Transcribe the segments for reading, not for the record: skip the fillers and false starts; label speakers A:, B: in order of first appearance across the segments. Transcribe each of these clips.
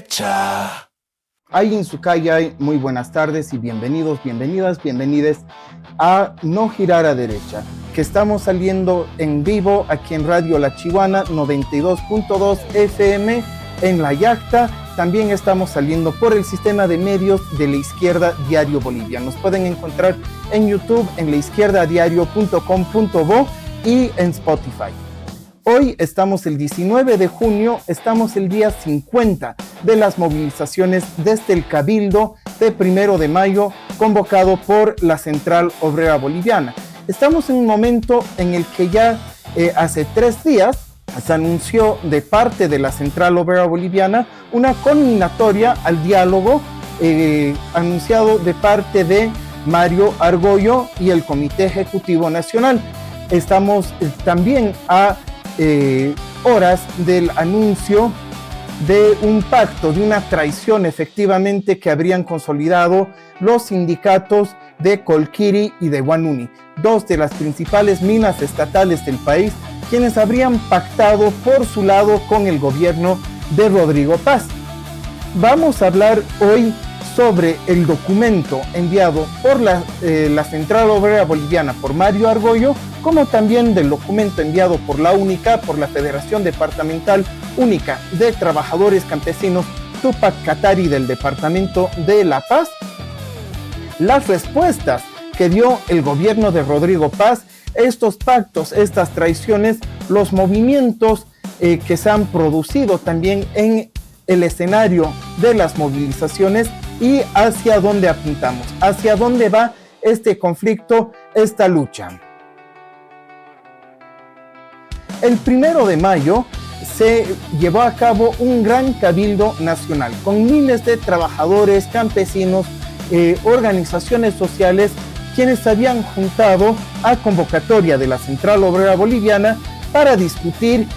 A: derecha.
B: Ayin Sukayay, muy buenas tardes y bienvenidos, bienvenides a No Girar a Derecha, que estamos saliendo en vivo aquí en Radio La Chihuana 92.2 FM en La Yacta. También estamos saliendo por el sistema de medios de La Izquierda Diario Bolivia. Nos pueden encontrar en YouTube, en laizquierdadiario.com.bo y en Spotify. Hoy estamos el 19 de junio, estamos el día 50 de las movilizaciones desde el Cabildo de 1 de mayo convocado por la Central Obrera Boliviana. Estamos en un momento en el que ya hace 3 días se anunció de parte de la Central Obrera Boliviana una conminatoria al diálogo anunciado de parte de Mario Argüello y el Comité Ejecutivo Nacional. Estamos también a horas del anuncio de un pacto, de una traición efectivamente que habrían consolidado los sindicatos de Colquiri y de Huanuni, dos de las principales minas estatales del país, quienes habrían pactado por su lado con el gobierno de Rodrigo Paz. Vamos a hablar hoy sobre el documento enviado por la Central Obrera Boliviana por Mario Argüello, como también del documento enviado por la UNICA, por la Federación Departamental Única de Trabajadores Campesinos Túpac Katari del Departamento de La Paz, las respuestas que dio el gobierno de Rodrigo Paz, estos pactos, estas traiciones, los movimientos que se han producido también en el escenario de las movilizaciones y hacia dónde apuntamos, hacia dónde va este conflicto, esta lucha. El 1 de mayo se llevó a cabo un gran cabildo nacional con miles de trabajadores, campesinos, organizaciones sociales, quienes se habían juntado a convocatoria de la Central Obrera Boliviana para discutir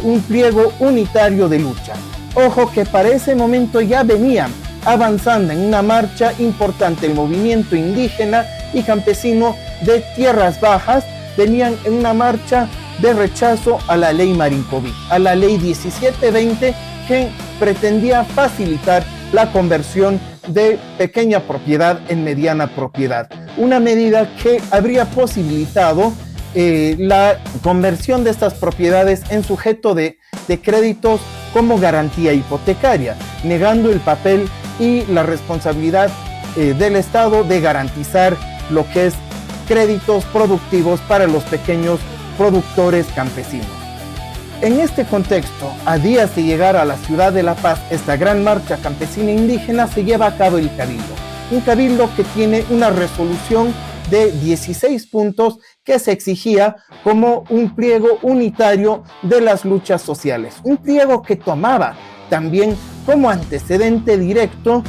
B: un pliego unitario de lucha. Ojo que para ese momento ya venían avanzando en una marcha importante el movimiento indígena y campesino de Tierras Bajas, venían en una marcha de rechazo a la ley Marinkovic, a la ley 1720 que pretendía facilitar la conversión de pequeña propiedad en mediana propiedad. Una medida que habría posibilitado la conversión de estas propiedades en sujeto de créditos como garantía hipotecaria, negando el papel y la responsabilidad del Estado de garantizar lo que es créditos productivos para los pequeños productores campesinos. En este contexto, a días de llegar a la ciudad de La Paz, esta gran marcha campesina indígena se lleva a cabo el Cabildo. Un cabildo que tiene una resolución de 16 puntos que se exigía como un pliego unitario de las luchas sociales. Un pliego que tomaba también como antecedente directo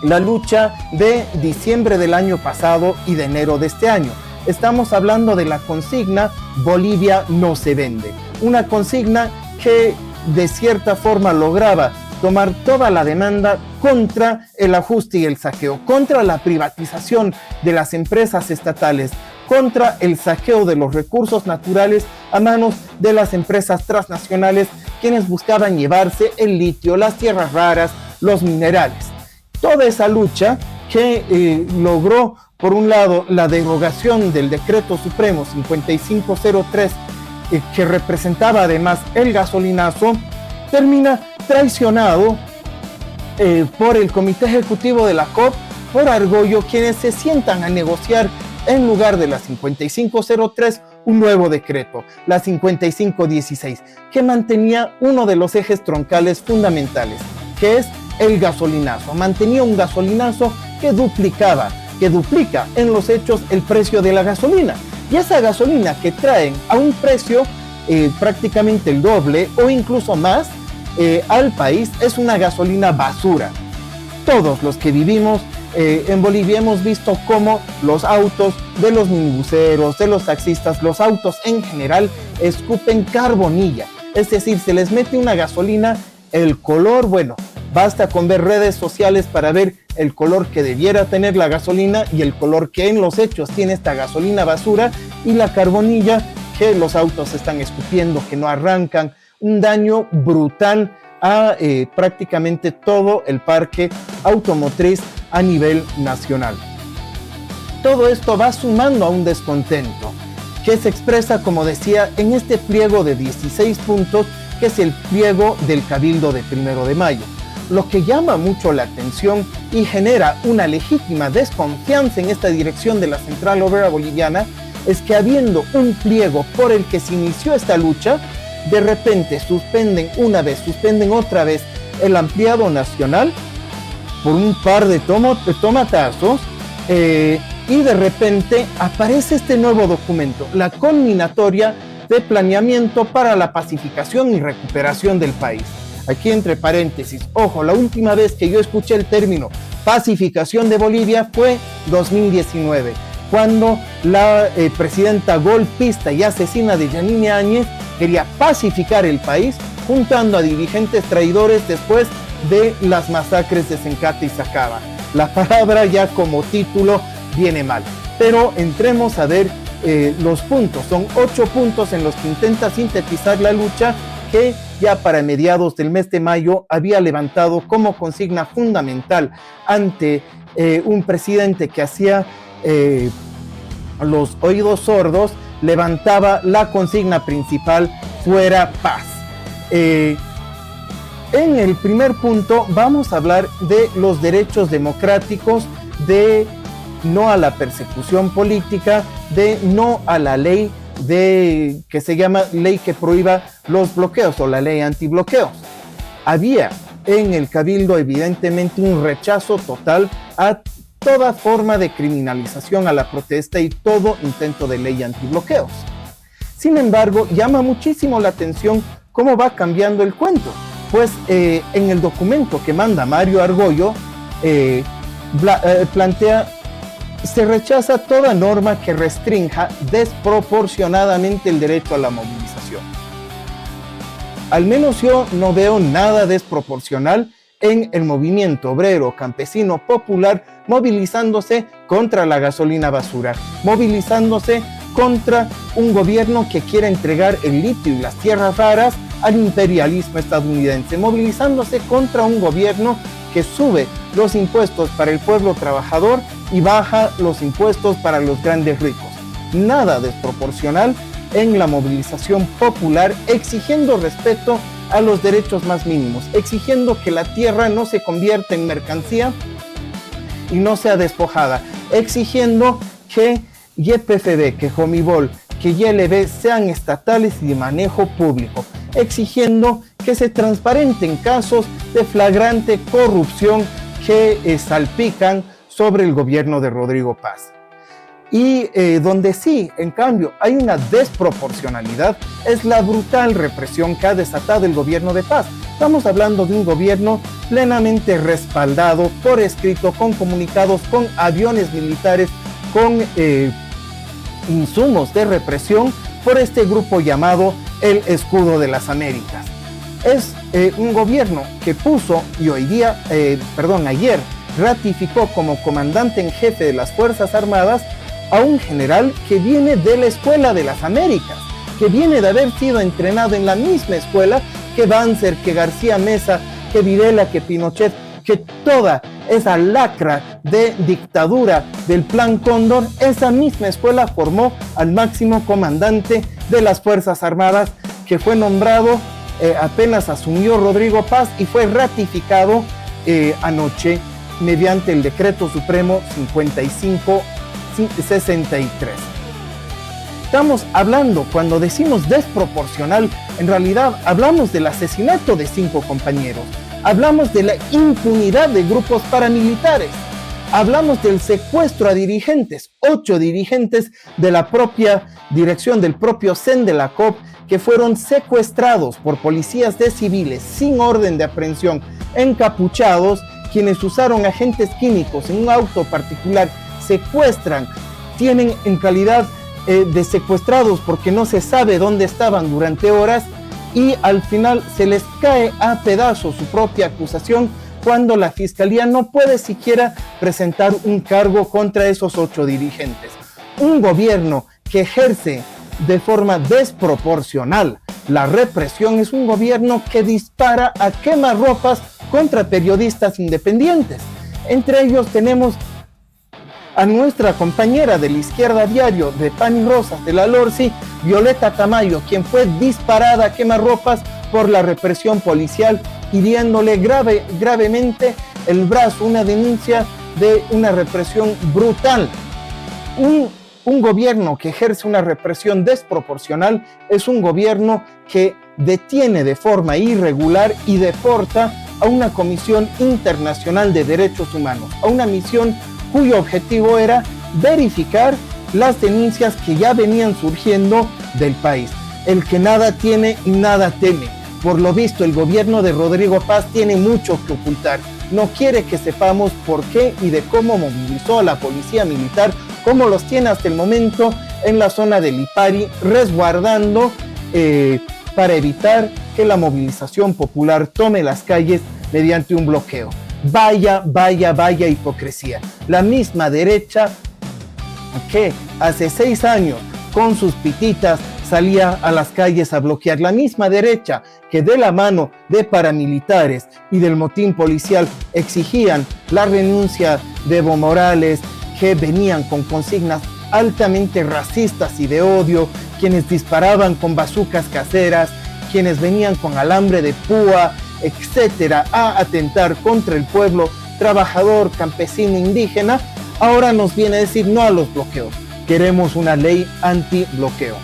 B: la lucha de diciembre del año pasado y de enero de este año. Estamos hablando de la consigna Bolivia no se vende. Una consigna que de cierta forma lograba tomar toda la demanda contra el ajuste y el saqueo, contra la privatización de las empresas estatales, contra el saqueo de los recursos naturales a manos de las empresas transnacionales, quienes buscaban llevarse el litio, las tierras raras, los minerales. Toda esa lucha que logró, por un lado, la derogación del Decreto Supremo 5503, que representaba además el gasolinazo, termina traicionado por el Comité Ejecutivo de la COP, por Argüello, quienes se sientan a negociar en lugar de la 5503 un nuevo decreto, la 5516, que mantenía uno de los ejes troncales fundamentales, que es el gasolinazo. Mantenía un gasolinazo que duplica en los hechos el precio de la gasolina. Y esa gasolina que traen a un precio prácticamente el doble o incluso más al país es una gasolina basura. Todos los que vivimos en Bolivia hemos visto cómo los autos de los minibuseros, de los taxistas, los autos en general escupen carbonilla. Es decir, se les mete una gasolina, el color, bueno, basta con ver redes sociales para ver el color que debiera tener la gasolina y el color que en los hechos tiene esta gasolina basura, y la carbonilla que los autos están escupiendo, que no arrancan. Un daño brutal a prácticamente todo el parque automotriz a nivel nacional. Todo esto va sumando a un descontento que se expresa, como decía, en este pliego de 16 puntos, que es el pliego del Cabildo de 1 de mayo. Lo que llama mucho la atención y genera una legítima desconfianza en esta dirección de la Central Obrera Boliviana es que, habiendo un pliego por el que se inició esta lucha, de repente suspenden una vez, suspenden otra vez el ampliado nacional por un par de tomatazos, y de repente aparece este nuevo documento, la Conminatoria de Planeamiento para la Pacificación y Recuperación del País. Aquí entre paréntesis, ojo, la última vez que yo escuché el término pacificación de Bolivia fue 2019, cuando la presidenta golpista y asesina de Yanine Áñez quería pacificar el país, juntando a dirigentes traidores después de las masacres de Sencate y Sacaba. La palabra ya como título viene mal, pero entremos a ver los puntos. Son 8 puntos en los que intenta sintetizar la lucha que ya para mediados del mes de mayo había levantado como consigna fundamental ante un presidente que hacía los oídos sordos, levantaba la consigna principal: fuera paz. En el primer punto vamos a hablar de los derechos democráticos, de no a la persecución política, de no a la ley que se llama ley que prohíba los bloqueos, o la ley antibloqueos. Había en el Cabildo evidentemente un rechazo total a toda forma de criminalización a la protesta y todo intento de ley antibloqueos. Sin embargo, llama muchísimo la atención cómo va cambiando el cuento, pues en el documento que manda Mario Argüello plantea: se rechaza toda norma que restrinja desproporcionadamente el derecho a la movilización. Al menos yo no veo nada desproporcional en el movimiento obrero, campesino, popular, movilizándose contra la gasolina basura, movilizándose contra un gobierno que quiere entregar el litio y las tierras raras al imperialismo estadounidense, movilizándose contra un gobierno que sube los impuestos para el pueblo trabajador y baja los impuestos para los grandes ricos. Nada desproporcional en la movilización popular, exigiendo respeto a los derechos más mínimos, exigiendo que la tierra no se convierta en mercancía y no sea despojada, exigiendo que YPFB, que Jomibol, que YLB sean estatales y de manejo público, exigiendo que se transparenten casos de flagrante corrupción que salpican sobre el gobierno de Rodrigo Paz. Y donde sí, en cambio, hay una desproporcionalidad es la brutal represión que ha desatado el gobierno de Paz. Estamos hablando de un gobierno plenamente respaldado por escrito, con comunicados, con aviones militares, con insumos de represión por este grupo llamado el Escudo de las Américas. Es un gobierno que puso y ayer ratificó como comandante en jefe de las Fuerzas Armadas a un general que viene de la Escuela de las Américas, que viene de haber sido entrenado en la misma escuela que Banzer, que García Meza, que Videla, que Pinochet, que toda esa lacra de dictadura del Plan Cóndor. Esa misma escuela formó al máximo comandante de las Fuerzas Armadas, que fue nombrado apenas asumió Rodrigo Paz y fue ratificado anoche mediante el Decreto Supremo 5563. Estamos hablando, cuando decimos desproporcional, en realidad hablamos del asesinato de 5 compañeros, hablamos de la impunidad de grupos paramilitares, hablamos del secuestro a dirigentes, 8 dirigentes de la propia dirección del propio CEN de la COP, que fueron secuestrados por policías de civiles sin orden de aprehensión, encapuchados, quienes usaron agentes químicos en un auto particular, secuestran, tienen en calidad de secuestrados porque no se sabe dónde estaban durante horas, y al final se les cae a pedazos su propia acusación cuando la fiscalía no puede siquiera presentar un cargo contra esos 8 dirigentes. Un gobierno que ejerce de forma desproporcional la represión, es un gobierno que dispara a quemarropas contra periodistas independientes. Entre ellos tenemos a nuestra compañera de la Izquierda Diario, de Pan y Rosas, de la LORSI, Violeta Tamayo, quien fue disparada a quemarropas por la represión policial, hiriéndole gravemente el brazo, una denuncia de una represión brutal. Un gobierno que ejerce una represión desproporcional es un gobierno que detiene de forma irregular y deporta a una Comisión Internacional de Derechos Humanos, a una misión cuyo objetivo era verificar las denuncias que ya venían surgiendo del país. El que nada tiene y nada teme. Por lo visto, el gobierno de Rodrigo Paz tiene mucho que ocultar. No quiere que sepamos por qué y de cómo movilizó a la policía militar, como los tiene hasta el momento en la zona de Lipari, resguardando para evitar que la movilización popular tome las calles mediante un bloqueo. Vaya hipocresía. La misma derecha que hace 6 años con sus pititas salía a las calles a bloquear, la misma derecha que de la mano de paramilitares y del motín policial exigían la renuncia de Evo Morales, que venían con consignas altamente racistas y de odio, quienes disparaban con bazucas caseras, quienes venían con alambre de púa, etcétera, a atentar contra el pueblo trabajador, campesino, indígena. Ahora nos viene a decir no a los bloqueos, queremos una ley anti-bloqueo.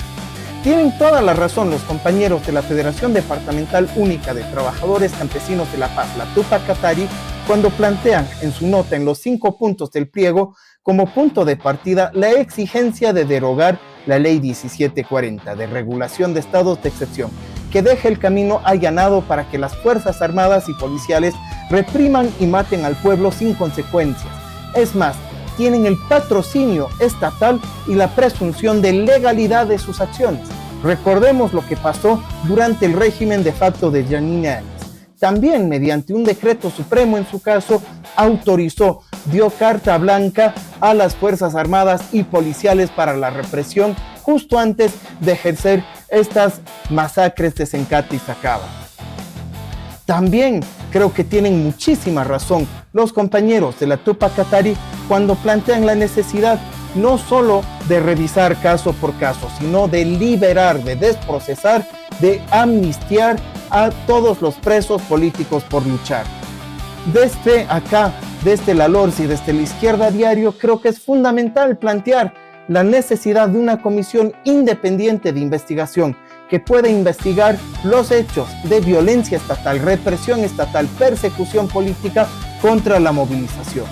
B: Tienen toda la razón los compañeros de la Federación Departamental Única de Trabajadores Campesinos de La Paz, la Tupac Katari, cuando plantean en su nota en los 5 puntos del pliego como punto de partida la exigencia de derogar la Ley 1740 de regulación de estados de excepción, que deje el camino allanado para que las Fuerzas Armadas y policiales repriman y maten al pueblo sin consecuencias. Es más, tienen el patrocinio estatal y la presunción de legalidad de sus acciones. Recordemos lo que pasó durante el régimen de facto de Yanine Áñez. También, mediante un decreto supremo en su caso, dio carta blanca a las Fuerzas Armadas y policiales para la represión justo antes de ejercer estas masacres de Sencate y Sacaba. También creo que tienen muchísima razón los compañeros de la Tupac Katari cuando plantean la necesidad no solo de revisar caso por caso, sino de liberar, de desprocesar, de amnistiar a todos los presos políticos por luchar. Desde acá, desde la LORSI, desde la Izquierda Diario, creo que es fundamental plantear la necesidad de una comisión independiente de investigación que pueda investigar los hechos de violencia estatal, represión estatal, persecución política contra la movilización.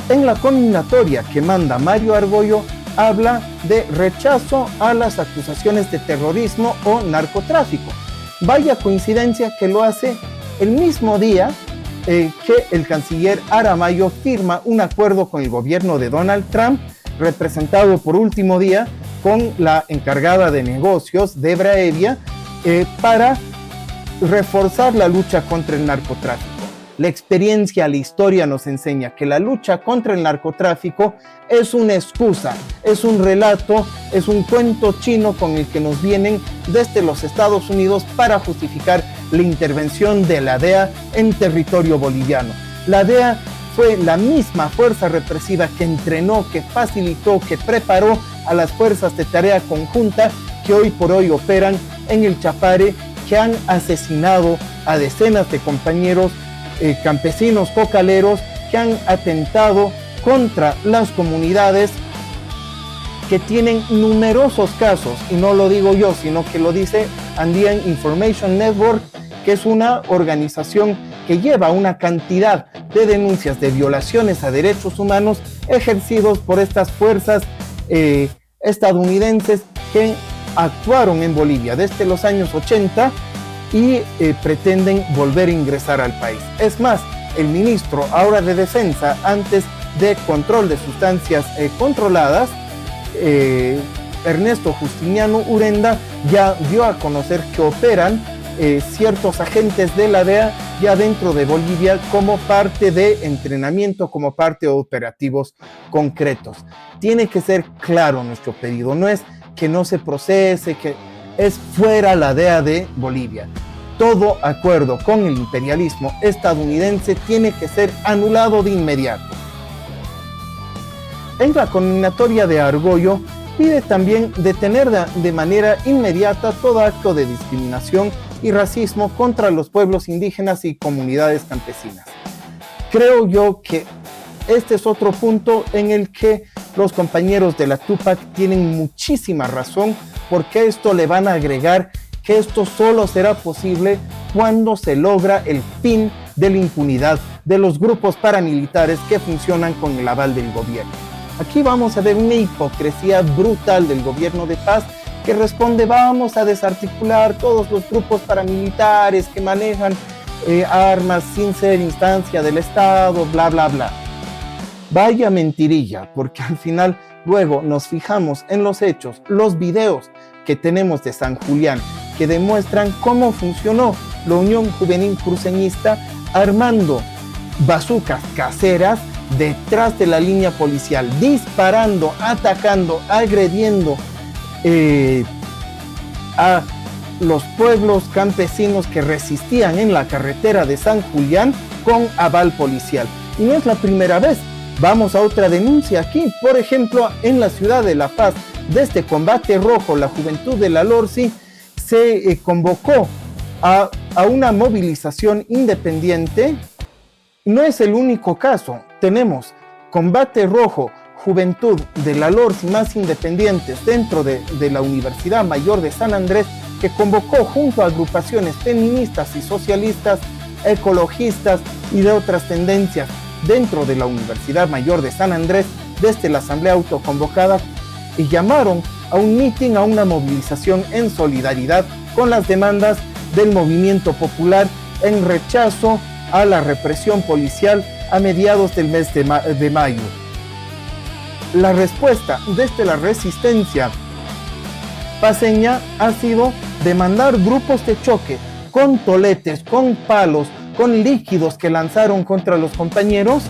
B: En la conminatoria que manda Mario Argüello habla de rechazo a las acusaciones de terrorismo o narcotráfico. Vaya coincidencia que lo hace el mismo día que el canciller Aramayo firma un acuerdo con el gobierno de Donald Trump, representado por Último Día con la encargada de negocios, Debra Evia, para reforzar la lucha contra el narcotráfico. La experiencia, la historia nos enseña que la lucha contra el narcotráfico es una excusa, es un relato, es un cuento chino con el que nos vienen desde los Estados Unidos para justificar la intervención de la DEA en territorio boliviano. La DEA fue la misma fuerza represiva que entrenó, que facilitó, que preparó a las fuerzas de tarea conjunta que hoy por hoy operan en el Chapare, que han asesinado a decenas de compañeros campesinos cocaleros, que han atentado contra las comunidades, que tienen numerosos casos, y no lo digo yo, sino que lo dice Andean Information Network, que es una organización que lleva una cantidad de denuncias de violaciones a derechos humanos ejercidos por estas fuerzas estadounidenses que actuaron en Bolivia desde los años 80 y pretenden volver a ingresar al país. Es más, el ministro ahora de Defensa, antes de control de sustancias controladas, Ernesto Justiniano Urenda, ya dio a conocer que operan ciertos agentes de la DEA ya dentro de Bolivia como parte de entrenamiento, como parte de operativos concretos. Tiene que ser claro nuestro pedido, no es que no se procese, que es fuera la DEA de Bolivia. Todo acuerdo con el imperialismo estadounidense tiene que ser anulado de inmediato. En la conminatoria de Argollo pide también detener de manera inmediata todo acto de discriminación y racismo contra los pueblos indígenas y comunidades campesinas. Creo yo que este es otro punto en el que los compañeros de la Tupac tienen muchísima razón, porque esto le van a agregar que esto solo será posible cuando se logra el fin de la impunidad de los grupos paramilitares que funcionan con el aval del gobierno. Aquí vamos a ver una hipocresía brutal del gobierno de paz que responde: vamos a desarticular todos los grupos paramilitares que manejan armas sin ser instancia del Estado, bla, bla, bla. Vaya mentirilla, porque al final luego nos fijamos en los hechos, los videos que tenemos de San Julián, que demuestran cómo funcionó la Unión Juvenil Cruceñista armando bazucas caseras detrás de la línea policial, disparando, atacando, agrediendo a los pueblos campesinos que resistían en la carretera de San Julián con aval policial. Y no es la primera vez. Vamos a otra denuncia aquí. Por ejemplo, en la ciudad de La Paz, desde Combate Rojo, la juventud de la LORCI se convocó a una movilización independiente. No es el único caso. Tenemos Combate Rojo, juventud de la LORCI más independientes dentro de la Universidad Mayor de San Andrés, que convocó junto a agrupaciones feministas y socialistas, ecologistas y de otras tendencias dentro de la Universidad Mayor de San Andrés, desde la asamblea autoconvocada, y llamaron a un mitin, a una movilización en solidaridad con las demandas del movimiento popular en rechazo a la represión policial a mediados del mes de mayo. La respuesta desde la resistencia paceña ha sido demandar grupos de choque con toletes, con palos, con líquidos que lanzaron contra los compañeros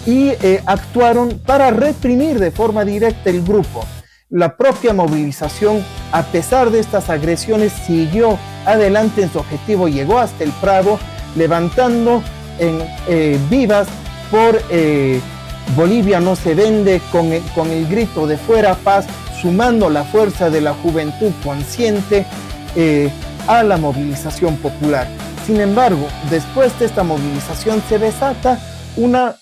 B: y actuaron para reprimir de forma directa el grupo. La propia movilización, a pesar de estas agresiones, siguió adelante en su objetivo, llegó hasta el Prado, levantando vivas por Bolivia no se vende, con el grito de fuera paz, sumando la fuerza de la juventud consciente a la movilización popular. Sin embargo, después de esta movilización se desata una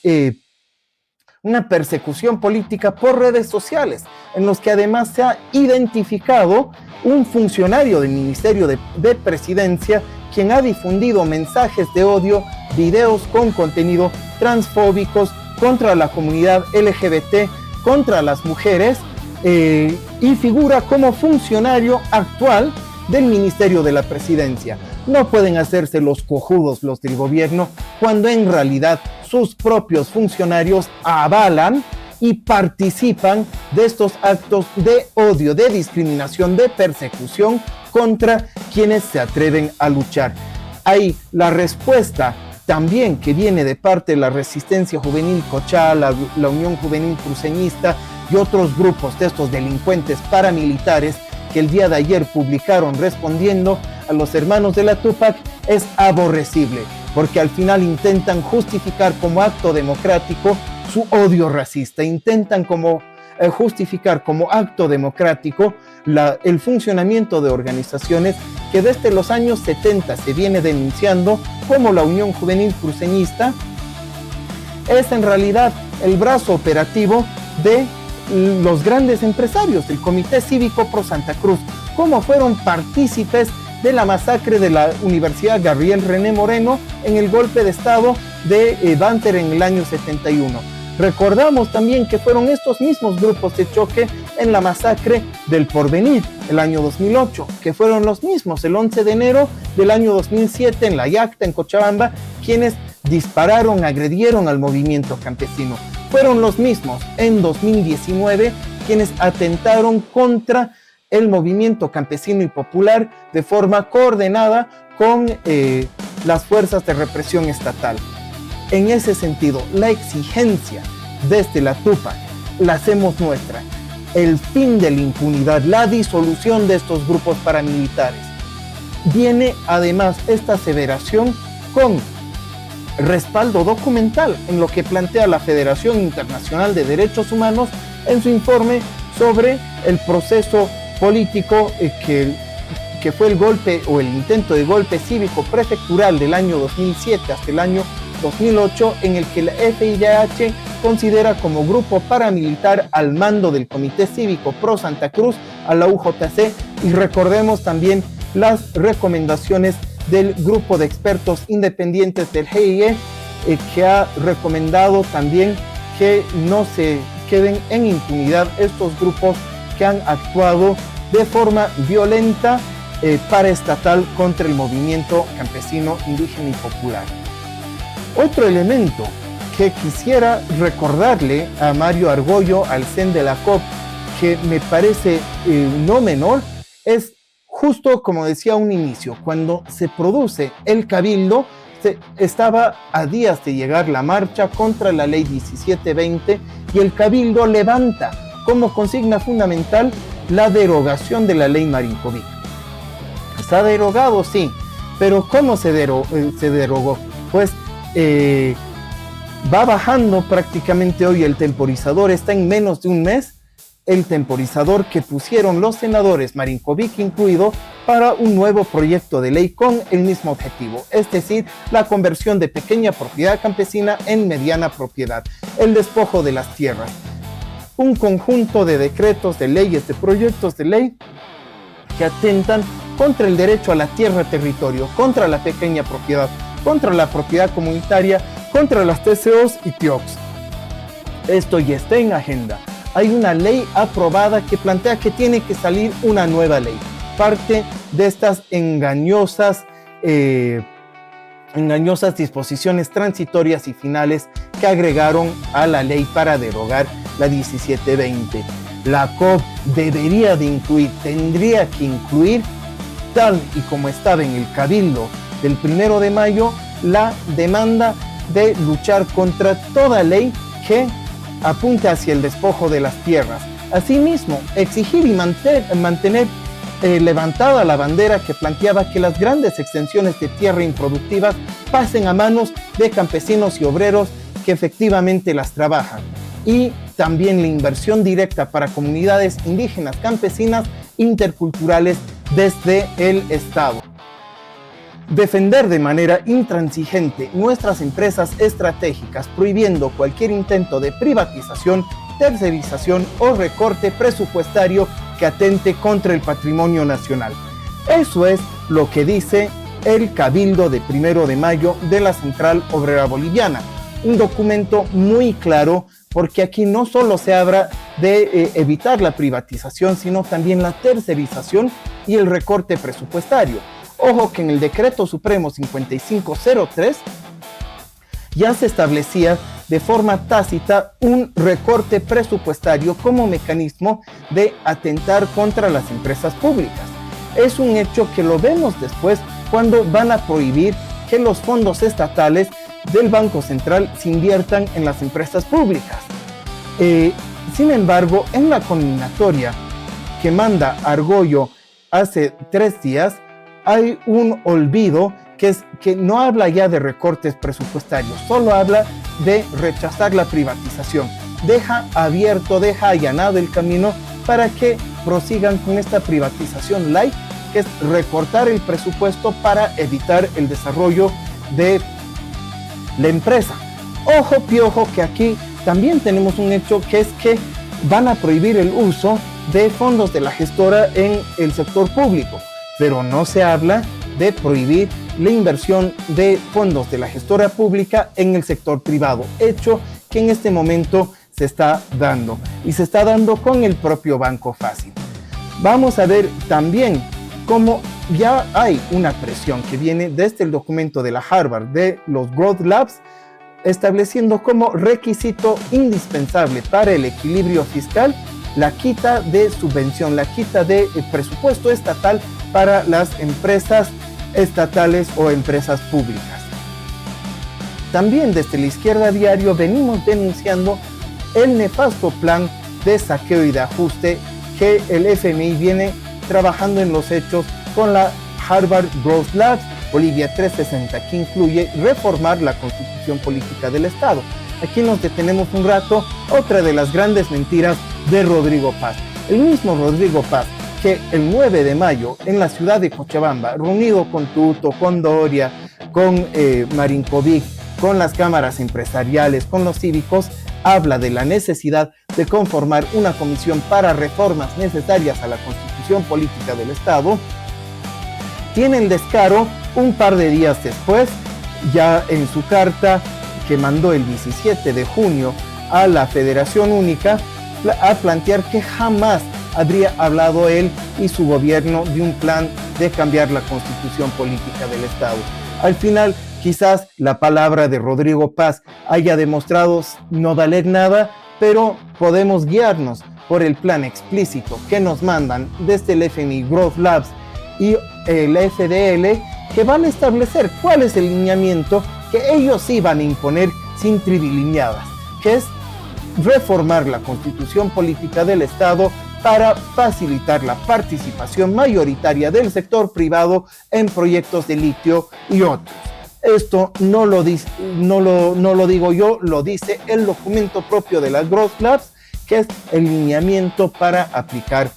B: persecución política por redes sociales, en los que además se ha identificado un funcionario del Ministerio de Presidencia, quien ha difundido mensajes de odio, videos con contenido transfóbicos contra la comunidad LGBT, contra las mujeres, y figura como funcionario actual del Ministerio de la Presidencia. No pueden hacerse los cojudos los del gobierno cuando en realidad sus propios funcionarios avalan y participan de estos actos de odio, de discriminación, de persecución contra quienes se atreven a luchar. Hay la respuesta también que viene de parte de la Resistencia Juvenil Cochá, la Unión Juvenil Cruceñista y otros grupos de estos delincuentes paramilitares que el día de ayer publicaron respondiendo a los hermanos de la Tupac, es aborrecible, porque al final intentan justificar como acto democrático su odio racista, intentan justificar como acto democrático el funcionamiento de organizaciones que desde los años 70 se viene denunciando, como la Unión Juvenil Cruceñista es en realidad el brazo operativo de los grandes empresarios del Comité Cívico Pro Santa Cruz, como fueron partícipes de la masacre de la Universidad Gabriel René Moreno en el golpe de Estado de Banter en el año 71. Recordamos también que fueron estos mismos grupos de choque en la masacre del Porvenir, el año 2008, que fueron los mismos el 11 de enero del año 2007 en La Yacta, en Cochabamba, quienes dispararon, agredieron al movimiento campesino. Fueron los mismos en 2019 quienes atentaron contra el movimiento campesino y popular de forma coordinada con las fuerzas de represión estatal. En ese sentido, la exigencia desde la Tupac la hacemos nuestra. el fin de la impunidad, la disolución de estos grupos paramilitares. Viene además esta aseveración con respaldo documental en lo que plantea la Federación Internacional de Derechos Humanos en su informe sobre el proceso político que fue el golpe o el intento de golpe cívico prefectural del año 2007 hasta el año 2008, en el que la FIDH considera como grupo paramilitar al mando del Comité Cívico Pro Santa Cruz a la UJC, y recordemos también las recomendaciones del grupo de expertos independientes del GIE, que ha recomendado también que no se queden en impunidad estos grupos que han actuado de forma violenta paraestatal contra el movimiento campesino, indígena y popular. Otro elemento que quisiera recordarle a Mario Argollo, al CEN de la COP, que me parece no menor, es justo como decía a un inicio, cuando se produce el cabildo, estaba a días de llegar la marcha contra la ley 1720 y el cabildo levanta como consigna fundamental la derogación de la ley Marinkovic. Está derogado, sí, pero ¿cómo se derogó? Pues va bajando prácticamente hoy el temporizador, está en menos de un mes el temporizador que pusieron los senadores, Marinkovic incluido, para un nuevo proyecto de ley con el mismo objetivo, es decir, la conversión de pequeña propiedad campesina en mediana propiedad, el despojo de las tierras. Un conjunto de decretos, de leyes, de proyectos de ley que atentan contra el derecho a la tierra territorio, contra la pequeña propiedad, contra la propiedad comunitaria, contra las TCOs y TIOCs. Esto ya está en agenda. Hay una ley aprobada que plantea que tiene que salir una nueva ley. Parte de estas engañosas disposiciones transitorias y finales que agregaron a la ley para derogar la 1720. La COP debería de incluir, tendría que incluir, tal y como estaba en el cabildo del 1 de mayo, la demanda de luchar contra toda ley que apunte hacia el despojo de las tierras. Asimismo, exigir y mantener levantada la bandera que planteaba que las grandes extensiones de tierra improductivas pasen a manos de campesinos y obreros que efectivamente las trabajan. Y también la inversión directa para comunidades indígenas, campesinas, interculturales desde el Estado. Defender de manera intransigente nuestras empresas estratégicas, prohibiendo cualquier intento de privatización, tercerización o recorte presupuestario que atente contra el patrimonio nacional. Eso es lo que dice el Cabildo de 1 de mayo de la Central Obrera Boliviana. Un documento muy claro, porque aquí no solo se habla de evitar la privatización, sino también la tercerización y el recorte presupuestario. Ojo que en el Decreto Supremo 5503 ya se establecía de forma tácita un recorte presupuestario como mecanismo de atentar contra las empresas públicas. Es un hecho que lo vemos después cuando van a prohibir que los fondos estatales del Banco Central se inviertan en las empresas públicas. Sin embargo, en la conminatoria que manda Argollo hace 3 días, hay un olvido que no habla ya de recortes presupuestarios, solo habla de rechazar la privatización. Deja abierto, deja allanado el camino para que prosigan con esta privatización light, que es recortar el presupuesto para evitar el desarrollo de la empresa. Ojo piojo que aquí también tenemos un hecho, que es que van a prohibir el uso de fondos de la gestora en el sector público, pero no se habla de prohibir la inversión de fondos de la gestora pública en el sector privado, hecho que en este momento se está dando, y se está dando con el propio Banco Fácil. Vamos a ver también cómo ya hay una presión que viene desde el documento de la Harvard de los Growth Labs, estableciendo como requisito indispensable para el equilibrio fiscal la quita de subvención, la quita de presupuesto estatal para las empresas estatales o empresas públicas. También desde la Izquierda Diario venimos denunciando el nefasto plan de saqueo y de ajuste que el FMI viene trabajando en los hechos con la Harvard Growth Labs Bolivia 360, que incluye reformar la constitución política del Estado. Aquí nos detenemos un rato, otra de las grandes mentiras de Rodrigo Paz. El mismo Rodrigo Paz, que el 9 de mayo en la ciudad de Cochabamba, reunido con Tuto, con Doria, con Marinkovic, con las cámaras empresariales, con los cívicos, habla de la necesidad de conformar una comisión para reformas necesarias a la constitución política del Estado, tiene el descaro un par de días después, ya en su carta que mandó el 17 de junio a la Federación Única, a plantear que jamás habría hablado él y su gobierno de un plan de cambiar la constitución política del Estado. Al final, quizás la palabra de Rodrigo Paz haya demostrado no valer nada, pero podemos guiarnos por el plan explícito que nos mandan desde el FMI Growth Labs y el FDL, que van a establecer cuál es el lineamiento que ellos sí van a imponer sin tribilineadas, que es reformar la constitución política del Estado para facilitar la participación mayoritaria del sector privado en proyectos de litio y otros. Esto no lo digo yo, lo dice el documento propio de las Growth Labs, que es el lineamiento para aplicar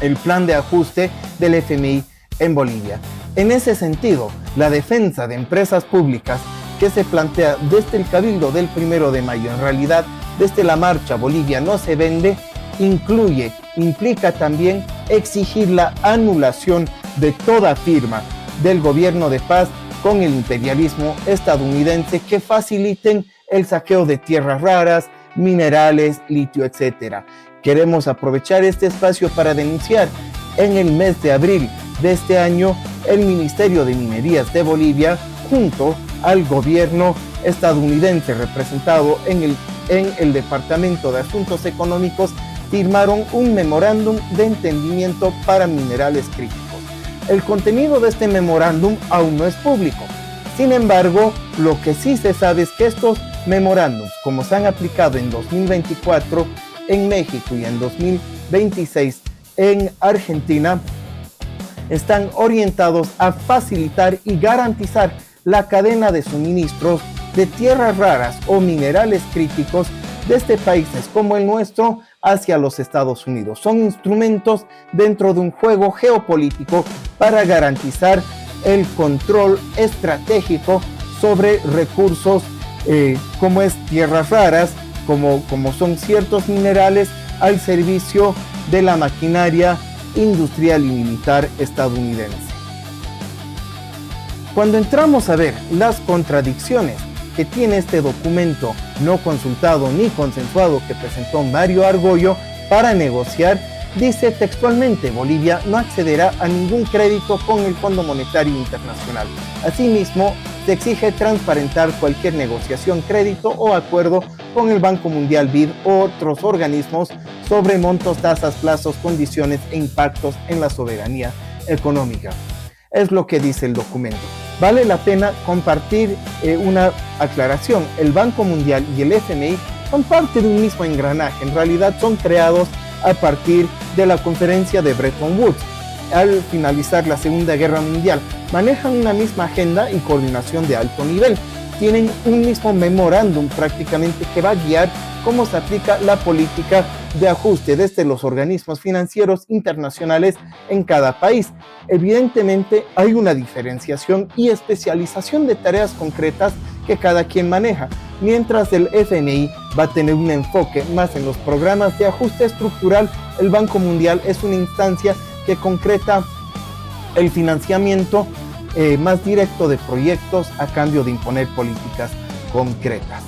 B: el plan de ajuste del FMI en Bolivia. En ese sentido, la defensa de empresas públicas que se plantea desde el Cabildo del 1 de mayo, en realidad desde la marcha Bolivia no se vende, implica también exigir la anulación de toda firma del gobierno de Paz con el imperialismo estadounidense que faciliten el saqueo de tierras raras, minerales, litio, etc. Queremos aprovechar este espacio para denunciar. En el mes de abril de este año, el Ministerio de Minerías de Bolivia, junto al gobierno estadounidense representado en el Departamento de Asuntos Económicos, firmaron un memorándum de entendimiento para minerales críticos. El contenido de este memorándum aún no es público. Sin embargo, lo que sí se sabe es que estos memorándums, como se han aplicado en 2024 en México y en 2026 en Argentina, están orientados a facilitar y garantizar la cadena de suministros de tierras raras o minerales críticos desde países como el nuestro hacia los Estados Unidos. Son instrumentos dentro de un juego geopolítico para garantizar el control estratégico sobre recursos como es tierras raras, como son ciertos minerales al servicio de la maquinaria industrial y militar estadounidense. Cuando entramos a ver las contradicciones que tiene este documento no consultado ni consensuado que presentó Mario Argüello para negociar, dice textualmente: Bolivia no accederá a ningún crédito con el Fondo Monetario Internacional. Asimismo, se exige transparentar cualquier negociación, crédito o acuerdo con el Banco Mundial, BID u otros organismos sobre montos, tasas, plazos, condiciones e impactos en la soberanía económica. Es lo que dice el documento. Vale la pena compartir una aclaración. El Banco Mundial y el FMI son parte de un mismo engranaje. En realidad son creados a partir de la conferencia de Bretton Woods. Al finalizar la Segunda Guerra Mundial, manejan una misma agenda y coordinación de alto nivel. Tienen un mismo memorándum prácticamente que va a guiar cómo se aplica la política de ajuste desde los organismos financieros internacionales en cada país. Evidentemente hay una diferenciación y especialización de tareas concretas que cada quien maneja, mientras el FMI va a tener un enfoque más en los programas de ajuste estructural. El Banco Mundial es una instancia que concreta el financiamiento más directo de proyectos a cambio de imponer políticas concretas.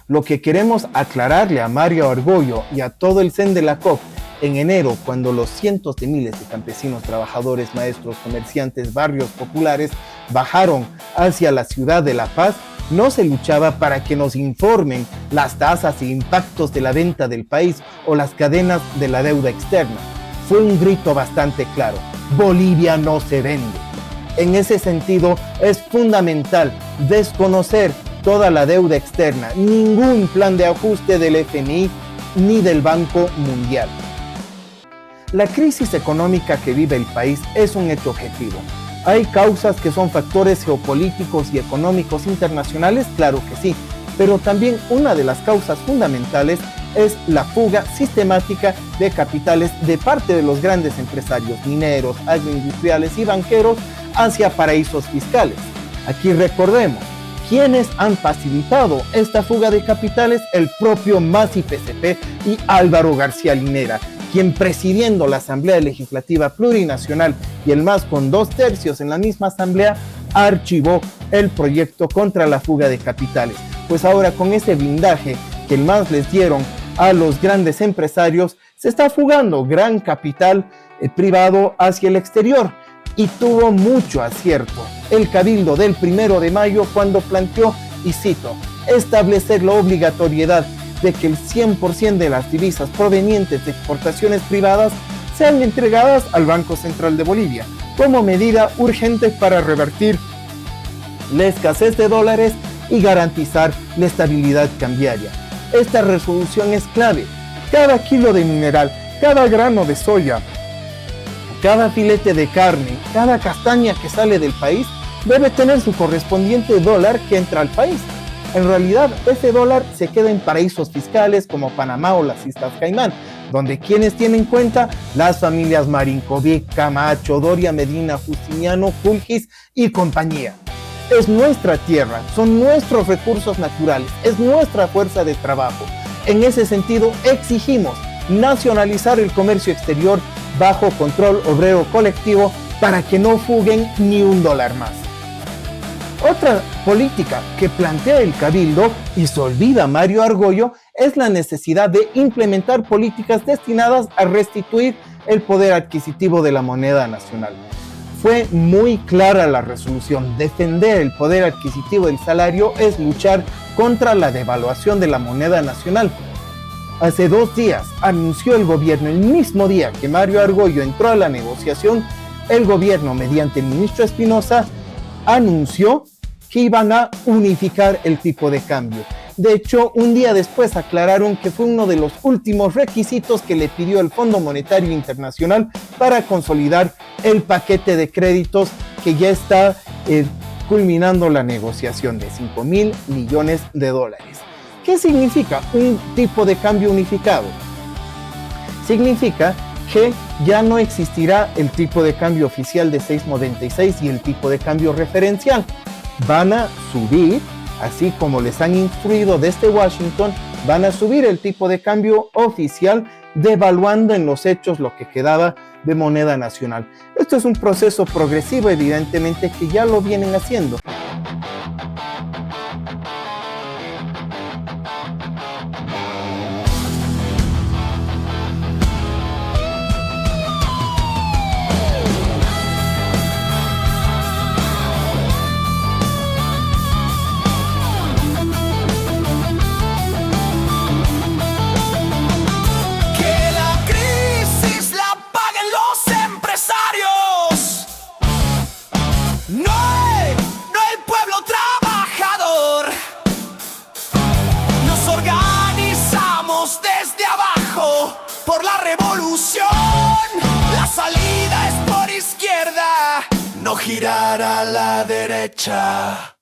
B: Lo que queremos aclararle a Mario Argüello y a todo el CEN de la COP en enero, cuando los cientos de miles de campesinos, trabajadores, maestros, comerciantes, barrios populares bajaron hacia la ciudad de La Paz, no se luchaba para que nos informen las tasas e impactos de la venta del país o las cadenas de la deuda externa. Fue un grito bastante claro: Bolivia no se vende. En ese sentido, es fundamental desconocer toda la deuda externa. Ningún plan de ajuste del FMI ni del Banco Mundial. La crisis económica que vive el país es un hecho objetivo. ¿Hay causas que son factores geopolíticos y económicos internacionales? Claro que sí, pero también una de las causas fundamentales es la fuga sistemática de capitales de parte de los grandes empresarios mineros, agroindustriales y banqueros hacia paraísos fiscales. Aquí recordemos, ¿quiénes han facilitado esta fuga de capitales? El propio MAS y PCP y Álvaro García Linera, quien presidiendo la Asamblea Legislativa Plurinacional y el MAS con 2/3 en la misma asamblea, archivó el proyecto contra la fuga de capitales. Pues ahora con ese blindaje que el MAS les dieron a los grandes empresarios, se está fugando gran capital privado hacia el exterior. Y tuvo mucho acierto el Cabildo del 1 de mayo cuando planteó, y cito, establecer la obligatoriedad de que el 100% de las divisas provenientes de exportaciones privadas sean entregadas al Banco Central de Bolivia, como medida urgente para revertir la escasez de dólares y garantizar la estabilidad cambiaria. Esta resolución es clave. Cada kilo de mineral, cada grano de soya, cada filete de carne, cada castaña que sale del país debe tener su correspondiente dólar que entra al país. En realidad, ese dólar se queda en paraísos fiscales como Panamá o las Islas Caimán, donde quienes tienen cuenta, las familias Marinkovic, Camacho, Doria Medina, Justiniano, Fulgis y compañía. Es nuestra tierra, son nuestros recursos naturales, es nuestra fuerza de trabajo. En ese sentido, exigimos nacionalizar el comercio exterior bajo control obrero colectivo para que no fuguen ni un dólar más. Otra política que plantea el Cabildo, y se olvida Mario Argüello, es la necesidad de implementar políticas destinadas a restituir el poder adquisitivo de la moneda nacional. Fue muy clara la resolución: defender el poder adquisitivo del salario es luchar contra la devaluación de la moneda nacional. Hace 2 días anunció el gobierno, el mismo día que Mario Argüello entró a la negociación, el gobierno, mediante el ministro Espinosa, anunció que iban a unificar el tipo de cambio. De hecho, un día después aclararon que fue uno de los últimos requisitos que le pidió el Fondo Monetario Internacional para consolidar el paquete de créditos que ya está culminando la negociación de 5.000 millones de dólares. ¿Qué significa un tipo de cambio unificado? Significa que ya no existirá el tipo de cambio oficial de 6.96 y el tipo de cambio referencial. Van a subir, así como les han instruido desde Washington, van a subir el tipo de cambio oficial, devaluando en los hechos lo que quedaba de moneda nacional. Esto es un proceso progresivo, evidentemente, que ya lo vienen haciendo.
A: Por la revolución, la salida es por izquierda, no girar a la derecha.